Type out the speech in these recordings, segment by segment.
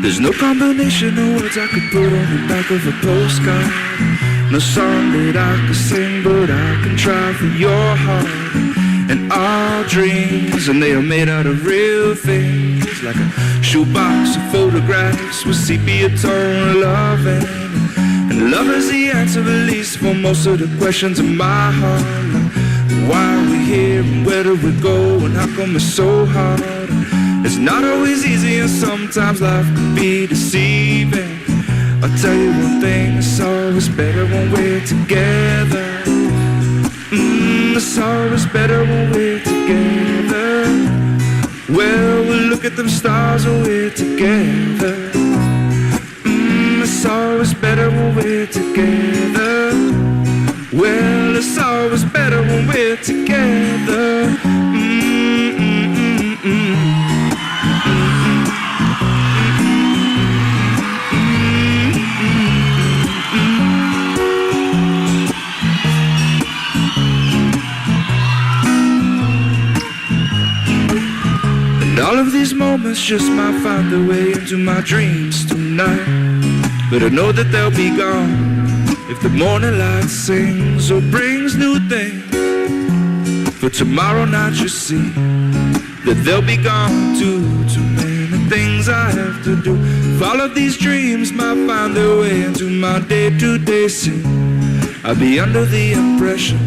There's no combination of words I could put on the back of a postcard. No song that I could sing, but I can try for your heart. And our dreams, and they are made out of real things, like a shoebox of photographs with sepia tone loving. And love is the answer, at least for most of the questions in my heart. Like, why are we here, and where do we go, and how come it's so hard? It's not always easy, and sometimes life can be deceiving. I'll tell you one thing, it's always better when we're together. It's always better when we're together. Well, we'll look at them stars when we're together. It's always better when we're together. Well, it's always better when we're together. All of these moments just might find their way into my dreams tonight. But I know that they'll be gone if the morning light sings or brings new things. For tomorrow night you see that they'll be gone too. Too many things I have to do. If all of these dreams might find their way into my day-to-day scene, I'll be under the impression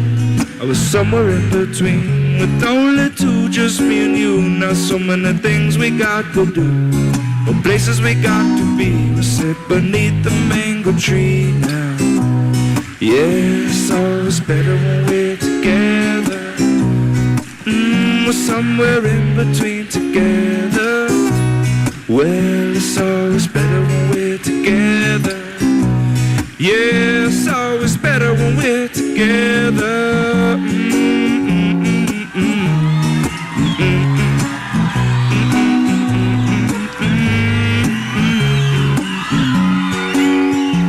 I was somewhere in between. With only two, just me and you. Now so many things we got to do, or places we got to be. We sit beneath the mango tree now. Yeah, it's always better when we're together. We're somewhere in between together. Well, it's always better when we're together. Yeah, it's always better when we're together.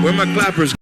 Where my clappers?